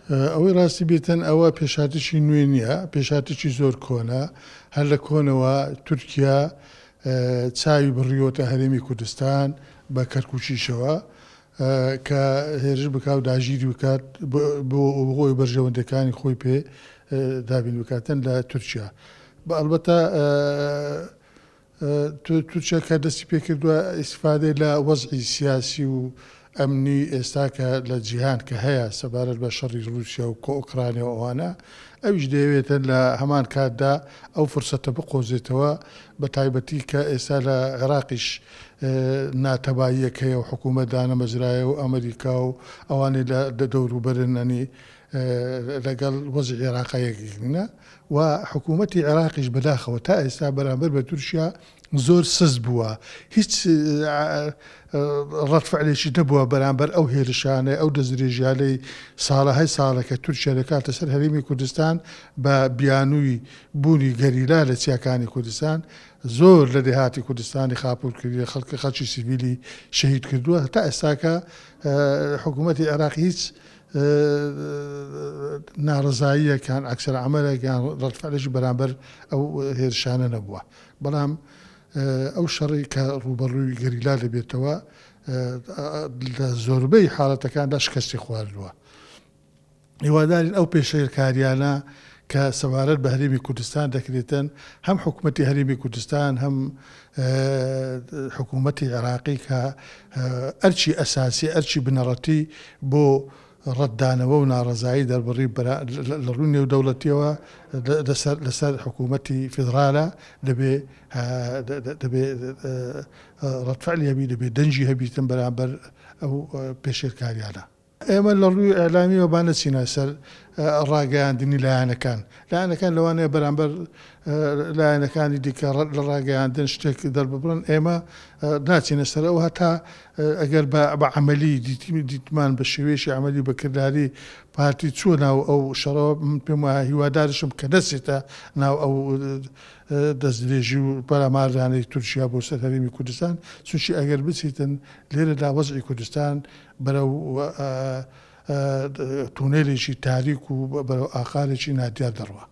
ئەوەی ڕاستی بێتەن ئەوە پێشاتێکی نوێ نییە، پێشاتێکی زۆر کۆنە، هەر لە کۆنەوە تورکیا چاوی بڕیۆتە هەرێمی کوردستان بە کەرکووچیشەوە کە هێرش بکات و داگیری بکات بۆ خۆی بەرژەوەندەکانی خۆی پێ دابین بکاتن لە تورکیا. ئەلبەتە تورکیا کە دەستی پێکردووە ئیسفادەی لە وەزعی سیاسی و ئەمنی ئێستا کە لە جیهان کە هەیە سەبارەت بە شەڕی رووسیا و ئوکرانیا و ئەوانە، ئەویش دەیەوێتن لە هەمان کاتدا ئەو فرسەتە بقۆزێتەوە بە تایبەتی کە ئێستا لە عێراقیش ناتەباییەکەیە و حکوومەت دانەمەزرایە و ئەمریکا و ئەوانەی لە دەوروبەرنەنی لەگەڵ وەزعی عێراقیەکێکنە و حکوومەتی عێراقیش بەداخەوە تا ئێستا بەرامبەر بە تورکیا زۆر سست بووە، هیچ ڕەتفعلێکی نەبووە بەرامبەر ئەو هێرشانە ئەو دەستدرێژیانەی ساڵەهای ساڵەکە تورکیا دەکاتە سەر هەرێمی کوردستان بە بیانووی بوونی گەریلا لە چیاکانی کوردستان زۆر لە دێهاتی کوردستانی خاپوور کردی، خەڵکی سیڤیلی شەهید کردووە تا ئێستاکە حکوومەتی عێراقی هیچ ناڕزاییەکان ئەکسەر عەمەلێکیان ڕەتفعلێکی بەرامبەر ئەو هێرشانە نەبووە. بەڵام ئەو شەڕی کە ڕوبەڕووی گەریلا دەبێتەوە لە زۆربەی حاڵەتەکاندا شکستی خواردووە. هیوادارین ئەو پێشێرکاریانە کە سەبارەت بە هەرێمی کوردستان دەکرێتن، هەم حکوومەتی هەرێمی کوردستان هەم حکوومەتی عێراقی کە ئەرچی ئەساسی ئەرچی بنەڕەتی بۆ ڕەتدانەوە و ناڕەزایی دەربڕی لە ڕووی نێودەوڵەتیەوە لەسەر حکوومەتی فیدراالە دەبێ ڕەتفعلی هەبی، دەبێ دەنجی هەبیتن بەرامبەر ئەو پێشێرکاریانە. ئێمە لە ڕووی ئەعلامیەوە با نەچینە سەر ڕاگەیاندنی لایەنەکان لەوانەیە بەرامبەر لایەنەکانی دیکە لە ڕاگەیاندن شتێک دەرببڕن، ئێمە ناچینە سەر ئەو هەتا ئەگەر بە عەمەلی دیتمان بە شێوەیەکی عەمەلی بەکرداری پارتی چووە ناو ئەو شەڕەوە، پێم وایە هیوادارشم کە نەچێتە ناو ئەو دەستدرێژی و پەلاماردانەی تورکیا بۆ سەر هەرێمی کوردستان، چونکی ئەگەر بچیتن لێرەدا وەزعی کوردستان بەرەو تونێلێکی تاریک و بەرەو ئاخارێکی نادیار دەڕوە.